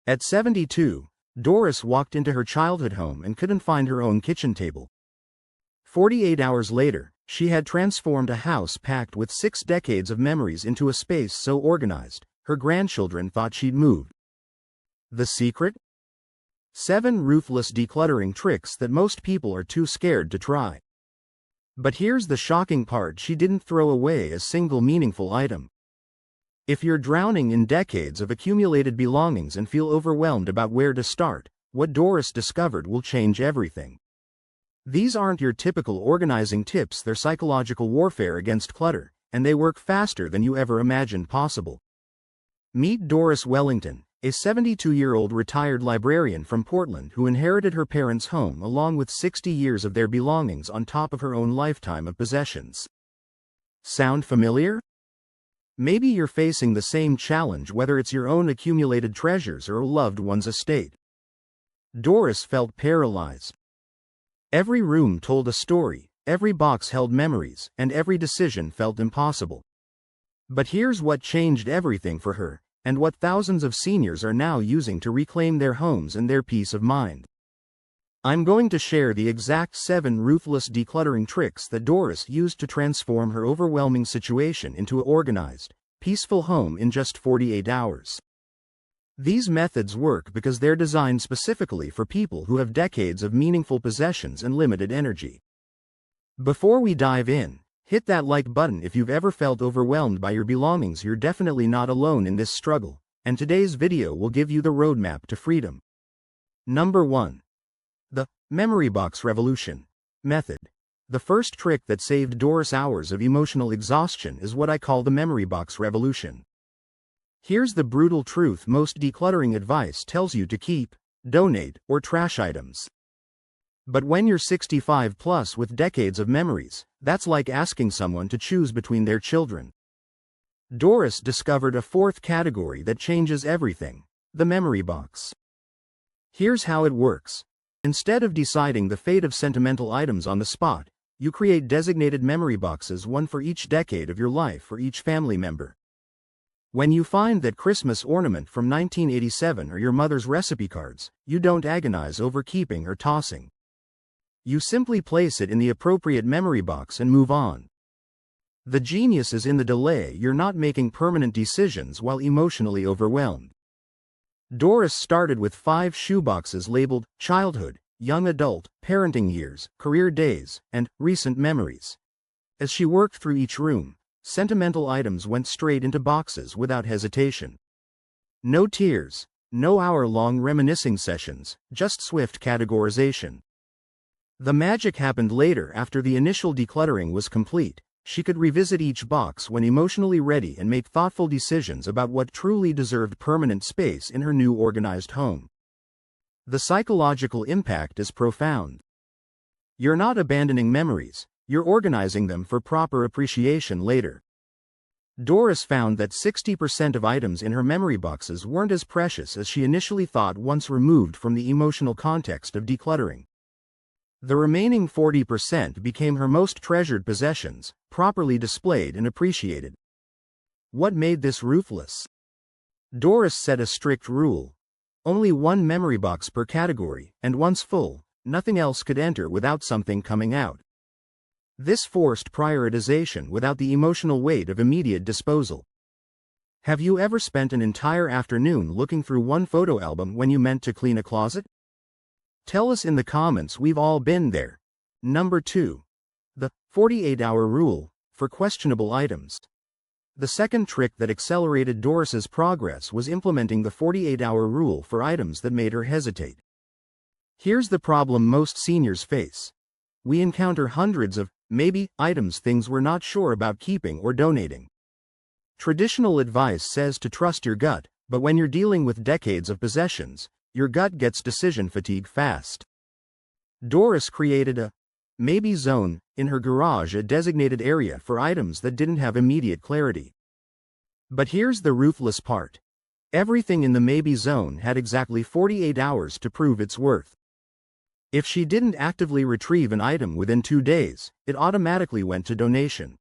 At 72, Doris walked into her childhood home and couldn't find her own kitchen table. 48 hours later, she had transformed a house packed with 6 decades of memories into a space so organized, her grandchildren thought she'd moved. The secret? 7 ruthless decluttering tricks that most people are too scared to try. But here's the shocking part: she didn't throw away a single meaningful item. If you're drowning in decades of accumulated belongings and feel overwhelmed about where to start, what Doris discovered will change everything. These aren't your typical organizing tips, they're psychological warfare against clutter, and they work faster than you ever imagined possible. Meet Doris Wellington, a 72-year-old retired librarian from Portland who inherited her parents' home along with 60 years of their belongings on top of her own lifetime of possessions. Sound familiar? Maybe you're facing the same challenge, whether it's your own accumulated treasures or a loved one's estate. Doris felt paralyzed. Every room told a story, every box held memories, and every decision felt impossible. But here's what changed everything for her, and what thousands of seniors are now using to reclaim their homes and their peace of mind. I'm going to share the exact 7 ruthless decluttering tricks that Doris used to transform her overwhelming situation into an organized, peaceful home in just 48 hours. These methods work because they're designed specifically for people who have decades of meaningful possessions and limited energy. Before we dive in, hit that like button if you've ever felt overwhelmed by your belongings. You're definitely not alone in this struggle, and today's video will give you the roadmap to freedom. Number 1. The Memory Box Revolution Method. The first trick that saved Doris hours of emotional exhaustion is what I call the memory box revolution. Here's the brutal truth: most decluttering advice tells you to keep, donate, or trash items. But when you're 65 plus with decades of memories, that's like asking someone to choose between their children. Doris discovered a 4th category that changes everything: the memory box. Here's how it works. Instead of deciding the fate of sentimental items on the spot, you create designated memory boxes, one for each decade of your life for each family member. When you find that Christmas ornament from 1987 or your mother's recipe cards, you don't agonize over keeping or tossing. You simply place it in the appropriate memory box and move on. The genius is in the delay. You're not making permanent decisions while emotionally overwhelmed. Doris started with 5 shoeboxes labeled childhood, young adult, parenting years, career days, and recent memories. As she worked through each room, sentimental items went straight into boxes without hesitation. No tears, no hour-long reminiscing sessions, just swift categorization. The magic happened later. After the initial decluttering was complete, she could revisit each box when emotionally ready and make thoughtful decisions about what truly deserved permanent space in her new organized home. The psychological impact is profound. You're not abandoning memories, you're organizing them for proper appreciation later. Doris found that 60% of items in her memory boxes weren't as precious as she initially thought once removed from the emotional context of decluttering. The remaining 40% became her most treasured possessions, properly displayed and appreciated. What made this ruthless? Doris set a strict rule: only 1 memory box per category, and once full, nothing else could enter without something coming out. This forced prioritization without the emotional weight of immediate disposal. Have you ever spent an entire afternoon looking through one photo album when you meant to clean a closet? Tell us in the comments. We've all been there. Number 2. The 48-hour rule for questionable items. The second trick that accelerated Doris's progress was implementing the 48-hour rule for items that made her hesitate. Here's the problem most seniors face. We encounter hundreds of maybe items, things we're not sure about keeping or donating. Traditional advice says to trust your gut, but when you're dealing with decades of possessions, your gut gets decision fatigue fast. Doris created a maybe zone in her garage, a designated area for items that didn't have immediate clarity. But here's the ruthless part. Everything in the maybe zone had exactly 48 hours to prove its worth. If she didn't actively retrieve an item within 2 days, it automatically went to donation.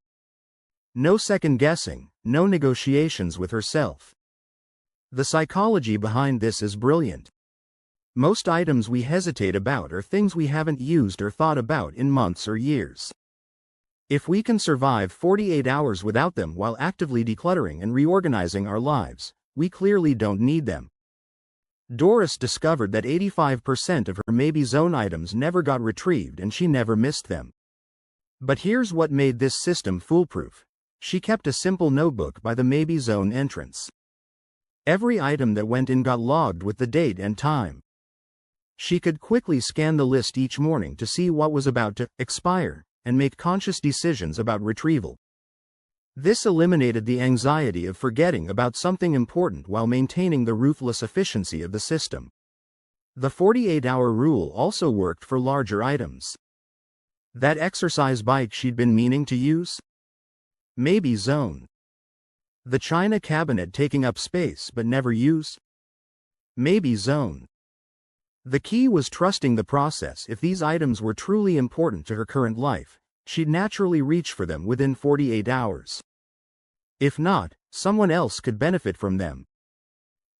No second guessing, no negotiations with herself. The psychology behind this is brilliant. Most items we hesitate about are things we haven't used or thought about in months or years. If we can survive 48 hours without them while actively decluttering and reorganizing our lives, we clearly don't need them. Doris discovered that 85% of her maybe zone items never got retrieved and she never missed them. But here's what made this system foolproof. She kept a simple notebook by the maybe zone entrance. Every item that went in got logged with the date and time. She could quickly scan the list each morning to see what was about to expire and make conscious decisions about retrieval. This eliminated the anxiety of forgetting about something important while maintaining the ruthless efficiency of the system. The 48-hour rule also worked for larger items. That exercise bike she'd been meaning to use? Maybe zone. The china cabinet taking up space but never used? Maybe zone. The key was trusting the process. If these items were truly important to her current life, she'd naturally reach for them within 48 hours. If not, someone else could benefit from them.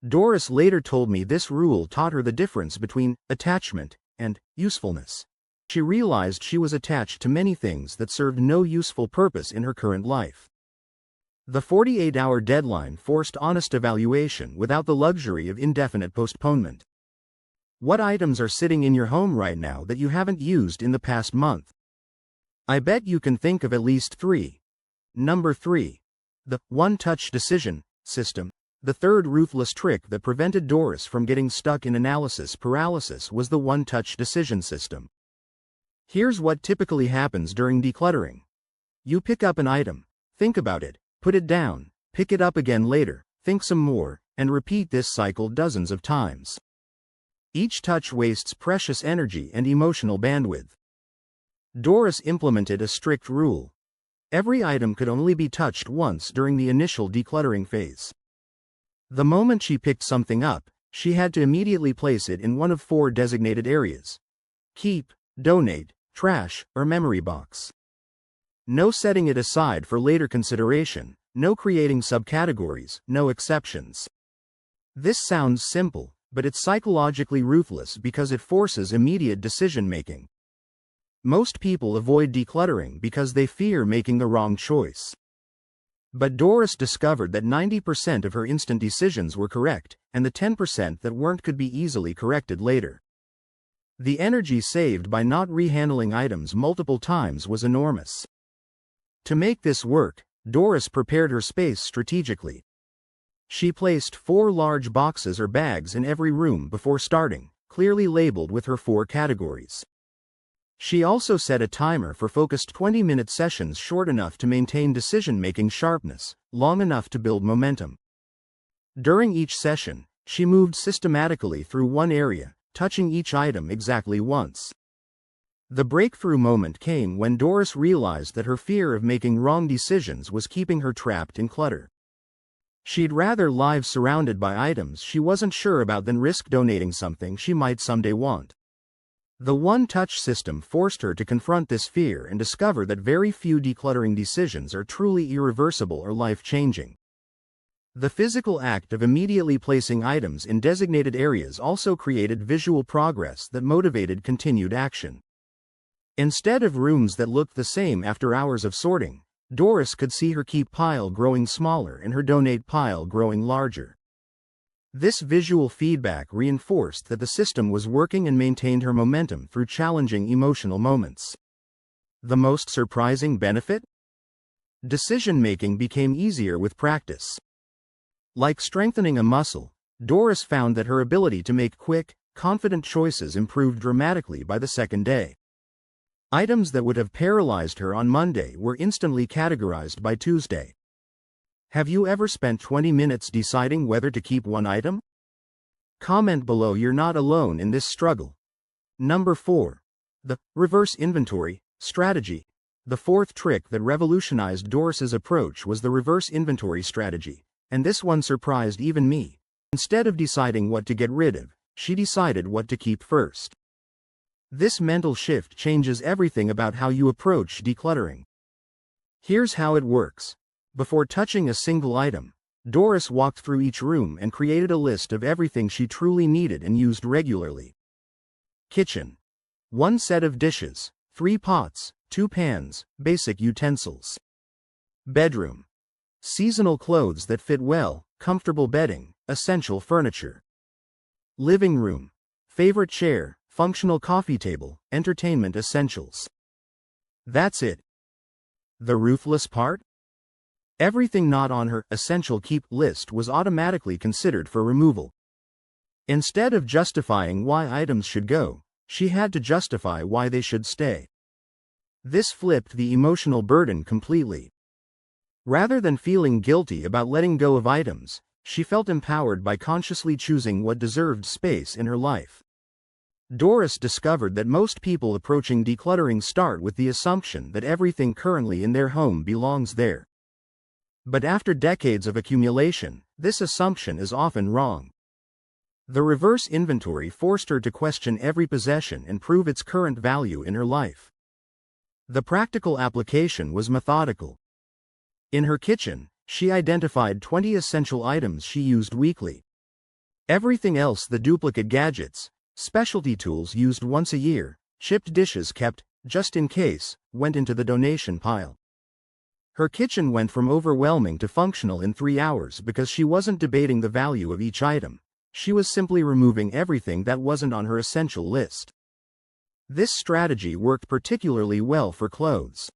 Doris later told me this rule taught her the difference between attachment and usefulness. She realized she was attached to many things that served no useful purpose in her current life. The 48-hour deadline forced honest evaluation without the luxury of indefinite postponement. What items are sitting in your home right now that you haven't used in the past month? I bet you can think of at least 3. Number 3. The one-touch decision system. The third ruthless trick that prevented Doris from getting stuck in analysis paralysis was the one-touch decision system. Here's what typically happens during decluttering. You pick up an item, think about it, put it down, pick it up again later, think some more, and repeat this cycle dozens of times. Each touch wastes precious energy and emotional bandwidth. Doris implemented a strict rule. Every item could only be touched once during the initial decluttering phase. The moment she picked something up, she had to immediately place it in one of 4 designated areas: keep, donate, trash, or memory box. No setting it aside for later consideration, no creating subcategories, no exceptions. This sounds simple, but it's psychologically ruthless because it forces immediate decision-making. Most people avoid decluttering because they fear making the wrong choice. But Doris discovered that 90% of her instant decisions were correct, and the 10% that weren't could be easily corrected later. The energy saved by not rehandling items multiple times was enormous. To make this work, Doris prepared her space strategically. She placed 4 large boxes or bags in every room before starting, clearly labeled with her 4 categories. She also set a timer for focused 20-minute sessions short enough to maintain decision-making sharpness, long enough to build momentum. During each session, she moved systematically through one area, touching each item exactly once. The breakthrough moment came when Doris realized that her fear of making wrong decisions was keeping her trapped in clutter. She'd rather live surrounded by items she wasn't sure about than risk donating something she might someday want. The one-touch system forced her to confront this fear and discover that very few decluttering decisions are truly irreversible or life-changing. The physical act of immediately placing items in designated areas also created visual progress that motivated continued action. Instead of rooms that looked the same after hours of sorting, Doris could see her keep pile growing smaller and her donate pile growing larger. This visual feedback reinforced that the system was working and maintained her momentum through challenging emotional moments. The most surprising benefit? Decision-making became easier with practice. Like strengthening a muscle, Doris found that her ability to make quick, confident choices improved dramatically by the second day. Items that would have paralyzed her on Monday were instantly categorized by Tuesday. Have you ever spent 20 minutes deciding whether to keep one item? Comment below you're not alone in this struggle. Number 4. The reverse inventory strategy. The fourth trick that revolutionized Doris's approach was the reverse inventory strategy, and this one surprised even me. Instead of deciding what to get rid of, she decided what to keep first. This mental shift changes everything about how you approach decluttering. Here's how it works. Before touching a single item, Doris walked through each room and created a list of everything she truly needed and used regularly. Kitchen. 1 set of dishes, 3 pots, 2 pans, basic utensils. Bedroom. Seasonal clothes that fit well, comfortable bedding, essential furniture. Living room. Favorite chair, functional coffee table, entertainment essentials. That's it. The ruthless part? Everything not on her essential keep list was automatically considered for removal. Instead of justifying why items should go, she had to justify why they should stay. This flipped the emotional burden completely. Rather than feeling guilty about letting go of items, she felt empowered by consciously choosing what deserved space in her life. Doris discovered that most people approaching decluttering start with the assumption that everything currently in their home belongs there. But after decades of accumulation, this assumption is often wrong. The reverse inventory forced her to question every possession and prove its current value in her life. The practical application was methodical. In her kitchen, she identified 20 essential items she used weekly. Everything else, the duplicate gadgets, specialty tools used once a year, chipped dishes kept, just in case, went into the donation pile. Her kitchen went from overwhelming to functional in 3 hours because she wasn't debating the value of each item. She was simply removing everything that wasn't on her essential list. This strategy worked particularly well for clothes.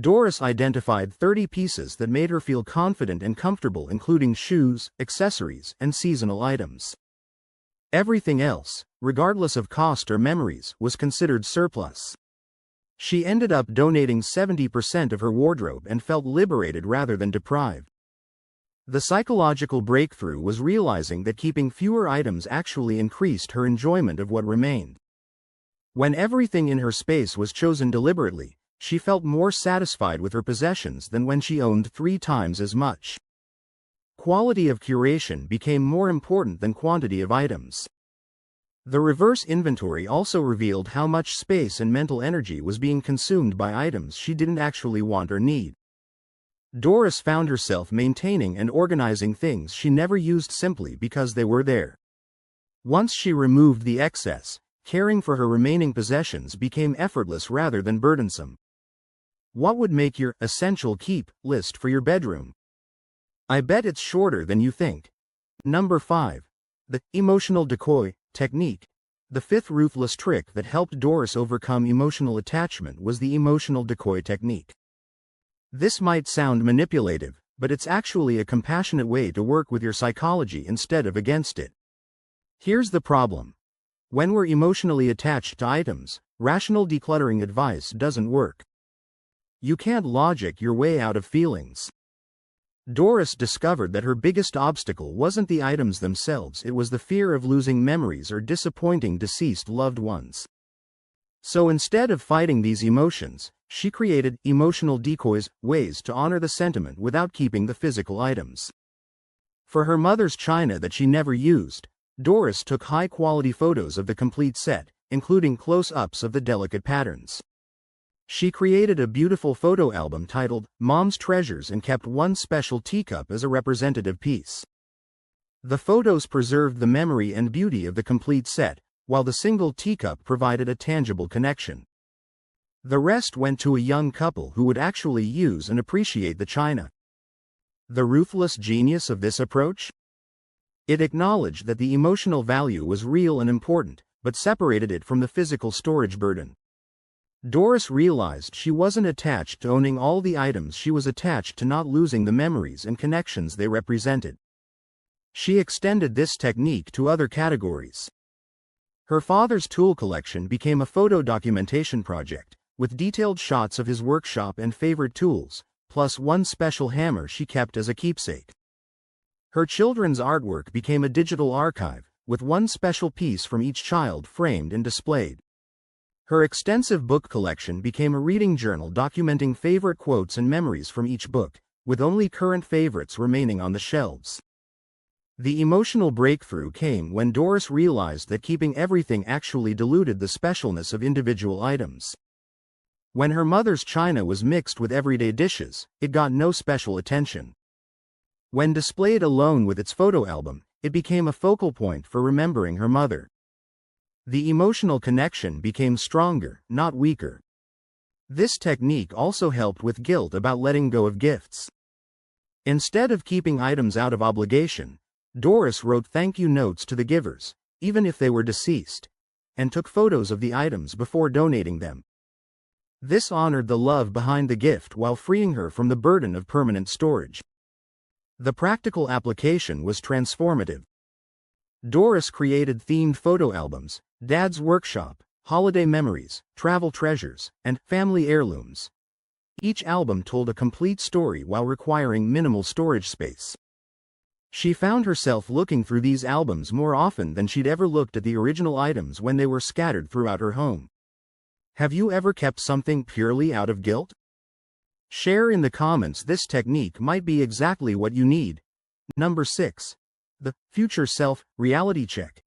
Doris identified 30 pieces that made her feel confident and comfortable, including shoes, accessories, and seasonal items. Everything else, regardless of cost or memories, was considered surplus. She ended up donating 70% of her wardrobe and felt liberated rather than deprived. The psychological breakthrough was realizing that keeping fewer items actually increased her enjoyment of what remained. When everything in her space was chosen deliberately, she felt more satisfied with her possessions than when she owned 3 times as much. Quality of curation became more important than quantity of items. The reverse inventory also revealed how much space and mental energy was being consumed by items she didn't actually want or need. Doris found herself maintaining and organizing things she never used simply because they were there. Once she removed the excess, caring for her remaining possessions became effortless rather than burdensome. What would make your essential keep list for your bedroom? I bet it's shorter than you think. Number 5. The Emotional Decoy Technique. The 5th ruthless trick that helped Doris overcome emotional attachment was the emotional decoy technique. This might sound manipulative, but it's actually a compassionate way to work with your psychology instead of against it. Here's the problem. When we're emotionally attached to items, rational decluttering advice doesn't work. You can't logic your way out of feelings. Doris discovered that her biggest obstacle wasn't the items themselves, it was the fear of losing memories or disappointing deceased loved ones. So instead of fighting these emotions, she created emotional decoys, ways to honor the sentiment without keeping the physical items. For her mother's china that she never used, Doris took high-quality photos of the complete set, including close-ups of the delicate patterns. She created a beautiful photo album titled Mom's Treasures and kept one special teacup as a representative piece. The photos preserved the memory and beauty of the complete set, while the single teacup provided a tangible connection. The rest went to a young couple who would actually use and appreciate the china. The ruthless genius of this approach? It acknowledged that the emotional value was real and important, but separated it from the physical storage burden. Doris realized she wasn't attached to owning all the items, she was attached to not losing the memories and connections they represented. She extended this technique to other categories. Her father's tool collection became a photo documentation project, with detailed shots of his workshop and favorite tools, plus one special hammer she kept as a keepsake. Her children's artwork became a digital archive, with one special piece from each child framed and displayed. Her extensive book collection became a reading journal documenting favorite quotes and memories from each book, with only current favorites remaining on the shelves. The emotional breakthrough came when Doris realized that keeping everything actually diluted the specialness of individual items. When her mother's china was mixed with everyday dishes, it got no special attention. When displayed alone with its photo album, it became a focal point for remembering her mother. The emotional connection became stronger, not weaker. This technique also helped with guilt about letting go of gifts. Instead of keeping items out of obligation, Doris wrote thank you notes to the givers, even if they were deceased, and took photos of the items before donating them. This honored the love behind the gift while freeing her from the burden of permanent storage. The practical application was transformative. Doris created themed photo albums, Dad's Workshop, Holiday Memories, Travel Treasures, and Family Heirlooms. Each album told a complete story while requiring minimal storage space. She found herself looking through these albums more often than she'd ever looked at the original items when they were scattered throughout her home. Have you ever kept something purely out of guilt? Share in the comments. This technique might be exactly what you need. Number 6. The Future Self Reality Check.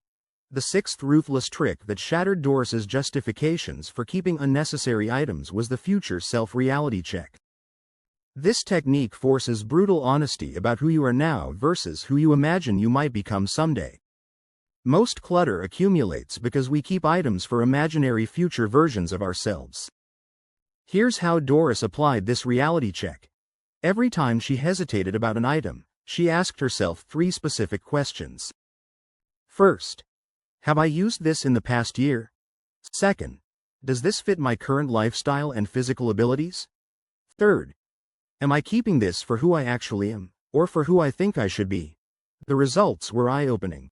The sixth ruthless trick that shattered Doris's justifications for keeping unnecessary items was the future self reality check. This technique forces brutal honesty about who you are now versus who you imagine you might become someday. Most clutter accumulates because we keep items for imaginary future versions of ourselves. Here's how Doris applied this reality check. Every time she hesitated about an item, she asked herself 3 specific questions. First, have I used this in the past year? Second, does this fit my current lifestyle and physical abilities? Third, am I keeping this for who I actually am, or for who I think I should be? The results were eye-opening.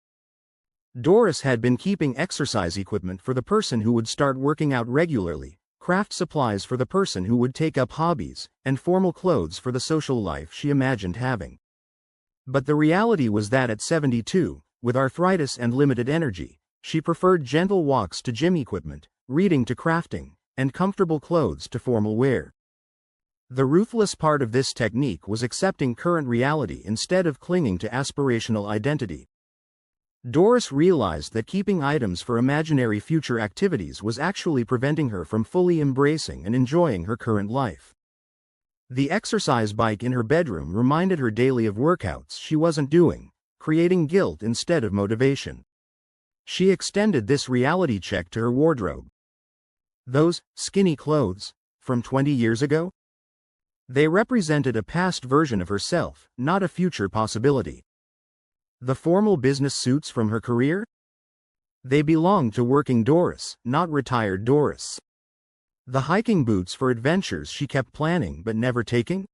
Doris had been keeping exercise equipment for the person who would start working out regularly, craft supplies for the person who would take up hobbies, and formal clothes for the social life she imagined having. But the reality was that at 72, with arthritis and limited energy, she preferred gentle walks to gym equipment, reading to crafting, and comfortable clothes to formal wear. The ruthless part of this technique was accepting current reality instead of clinging to aspirational identity. Doris realized that keeping items for imaginary future activities was actually preventing her from fully embracing and enjoying her current life. The exercise bike in her bedroom reminded her daily of workouts she wasn't doing, creating guilt instead of motivation. She extended this reality check to her wardrobe. Those skinny clothes, from 20 years ago? They represented a past version of herself, not a future possibility. The formal business suits from her career? They belonged to working Doris, not retired Doris. The hiking boots for adventures she kept planning but never taking?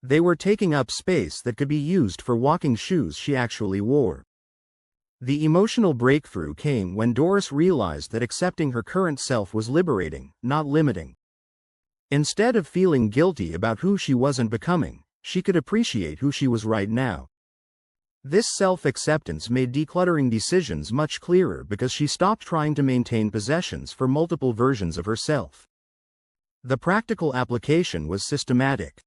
They were taking up space that could be used for walking shoes she actually wore. The emotional breakthrough came when Doris realized that accepting her current self was liberating, not limiting. Instead of feeling guilty about who she wasn't becoming, she could appreciate who she was right now. This self-acceptance made decluttering decisions much clearer because she stopped trying to maintain possessions for multiple versions of herself. The practical application was systematic.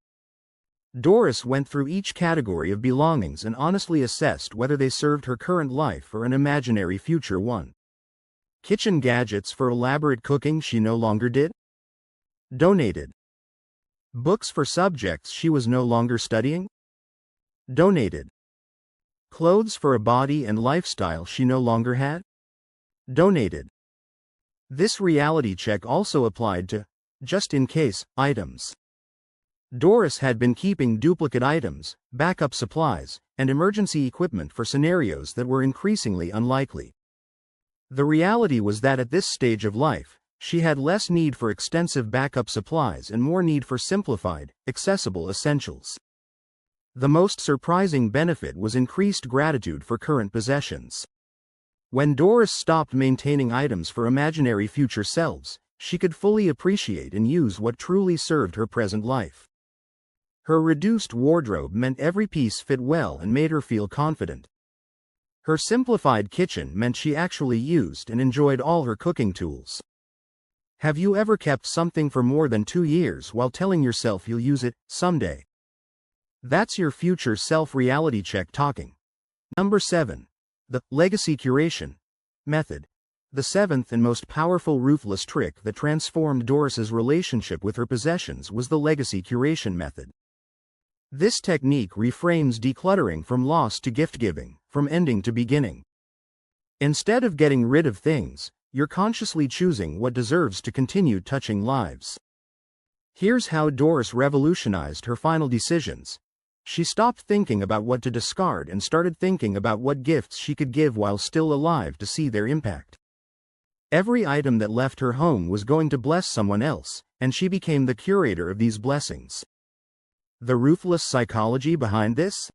Doris went through each category of belongings and honestly assessed whether they served her current life or an imaginary future one. Kitchen gadgets for elaborate cooking she no longer did? Donated. Books for subjects she was no longer studying? Donated. Clothes for a body and lifestyle she no longer had? Donated. This reality check also applied to just-in-case items. Doris had been keeping duplicate items, backup supplies, and emergency equipment for scenarios that were increasingly unlikely. The reality was that at this stage of life, she had less need for extensive backup supplies and more need for simplified, accessible essentials. The most surprising benefit was increased gratitude for current possessions. When Doris stopped maintaining items for imaginary future selves, she could fully appreciate and use what truly served her present life. Her reduced wardrobe meant every piece fit well and made her feel confident. Her simplified kitchen meant she actually used and enjoyed all her cooking tools. Have you ever kept something for more than 2 years while telling yourself you'll use it someday? That's your future self-reality check talking. Number 7. The Legacy Curation Method. The seventh and most powerful ruthless trick that transformed Doris's relationship with her possessions was the Legacy Curation Method. This technique reframes decluttering from loss to gift-giving, from ending to beginning. Instead of getting rid of things, you're consciously choosing what deserves to continue touching lives. Here's how Doris revolutionized her final decisions. She stopped thinking about what to discard and started thinking about what gifts she could give while still alive to see their impact. Every item that left her home was going to bless someone else, and she became the curator of these blessings. The ruthless psychology behind this?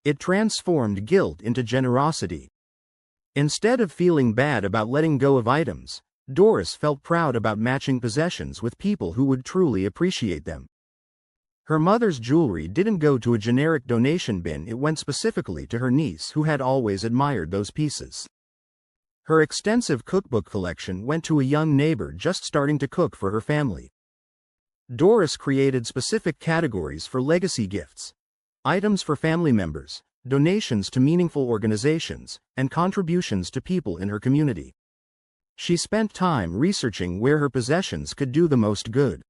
It transformed guilt into generosity. Instead of feeling bad about letting go of items, Doris felt proud about matching possessions with people who would truly appreciate them. Her mother's jewelry didn't go to a generic donation bin, it went specifically to her niece who had always admired those pieces. Her extensive cookbook collection went to a young neighbor just starting to cook for her family. Doris created specific categories for legacy gifts, items for family members, donations to meaningful organizations, and contributions to people in her community. She spent time researching where her possessions could do the most good.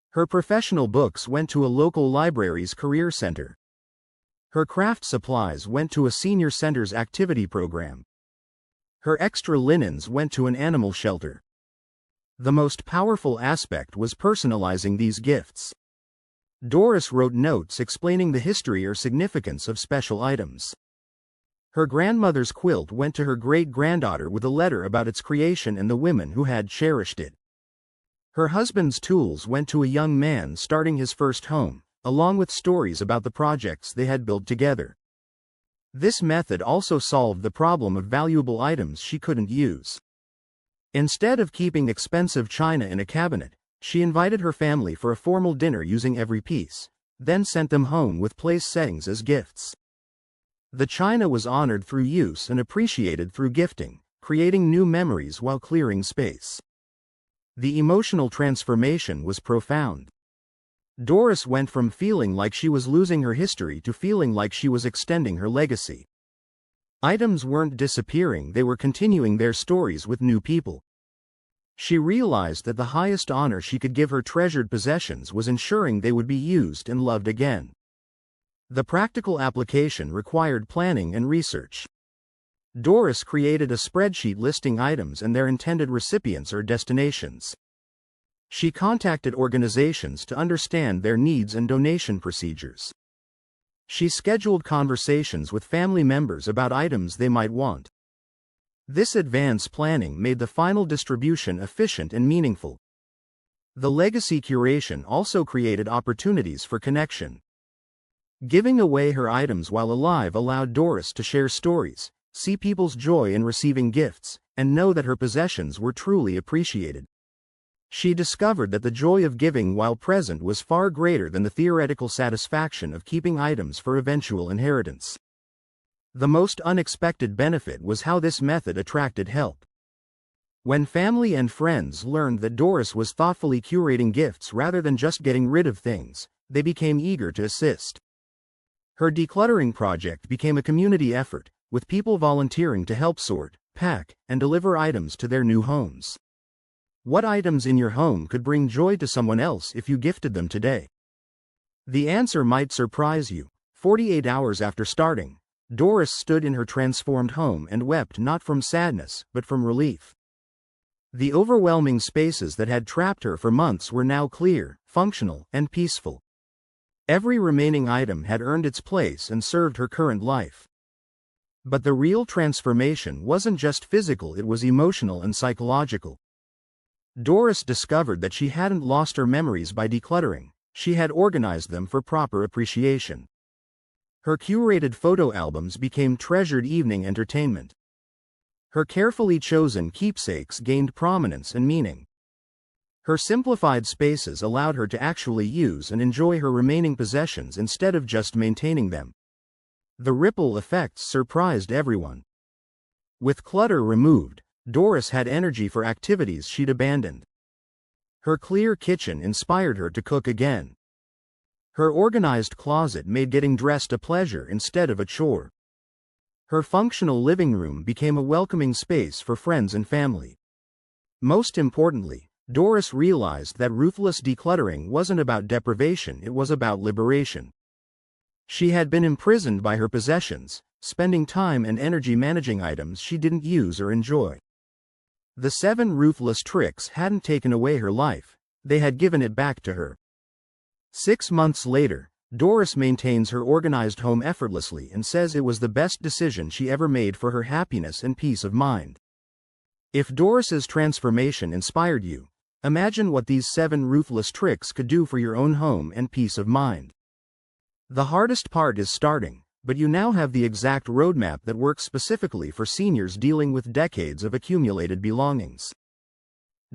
Her professional books went to a local library's career center. Her craft supplies went to a senior center's activity program. Her extra linens went to an animal shelter. The most powerful aspect was personalizing these gifts. Doris wrote notes explaining the history or significance of special items. Her grandmother's quilt went to her great-granddaughter with a letter about its creation and the women who had cherished it. Her husband's tools went to a young man starting his first home, along with stories about the projects they had built together. This method also solved the problem of valuable items she couldn't use. Instead of keeping expensive china in a cabinet, she invited her family for a formal dinner using every piece, then sent them home with place settings as gifts. The china was honored through use and appreciated through gifting, creating new memories while clearing space. The emotional transformation was profound. Doris went from feeling like she was losing her history to feeling like she was extending her legacy. Items weren't disappearing, they were continuing their stories with new people. She realized that the highest honor she could give her treasured possessions was ensuring they would be used and loved again. The practical application required planning and research. Doris created a spreadsheet listing items and their intended recipients or destinations. She contacted organizations to understand their needs and donation procedures. She scheduled conversations with family members about items they might want. This advanced planning made the final distribution efficient and meaningful. The legacy curation also created opportunities for connection. Giving away her items while alive allowed Doris to share stories, see people's joy in receiving gifts, and know that her possessions were truly appreciated. She discovered that the joy of giving while present was far greater than the theoretical satisfaction of keeping items for eventual inheritance. The most unexpected benefit was how this method attracted help. When family and friends learned that Doris was thoughtfully curating gifts rather than just getting rid of things, they became eager to assist. Her decluttering project became a community effort, with people volunteering to help sort, pack, and deliver items to their new homes. What items in your home could bring joy to someone else if you gifted them today? The answer might surprise you. 48 hours after starting, Doris stood in her transformed home and wept not from sadness, but from relief. The overwhelming spaces that had trapped her for months were now clear, functional, and peaceful. Every remaining item had earned its place and served her current life. But the real transformation wasn't just physical, it was emotional and psychological. Doris discovered that she hadn't lost her memories by decluttering, she had organized them for proper appreciation. Her curated photo albums became treasured evening entertainment. Her carefully chosen keepsakes gained prominence and meaning. Her simplified spaces allowed her to actually use and enjoy her remaining possessions instead of just maintaining them. The ripple effects surprised everyone. With clutter removed, Doris had energy for activities she'd abandoned. Her clear kitchen inspired her to cook again. Her organized closet made getting dressed a pleasure instead of a chore. Her functional living room became a welcoming space for friends and family. Most importantly, Doris realized that ruthless decluttering wasn't about deprivation, it was about liberation. She had been imprisoned by her possessions, spending time and energy managing items she didn't use or enjoy. The 7 ruthless tricks hadn't taken away her life, they had given it back to her. 6 months later, Doris maintains her organized home effortlessly and says it was the best decision she ever made for her happiness and peace of mind. If Doris's transformation inspired you, imagine what these 7 ruthless tricks could do for your own home and peace of mind. The hardest part is starting, but you now have the exact roadmap that works specifically for seniors dealing with decades of accumulated belongings.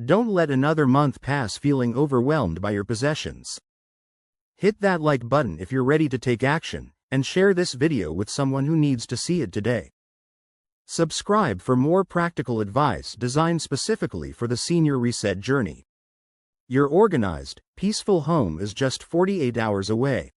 Don't let another month pass feeling overwhelmed by your possessions. Hit that like button if you're ready to take action, and share this video with someone who needs to see it today. Subscribe for more practical advice designed specifically for the senior reset journey. Your organized, peaceful home is just 48 hours away.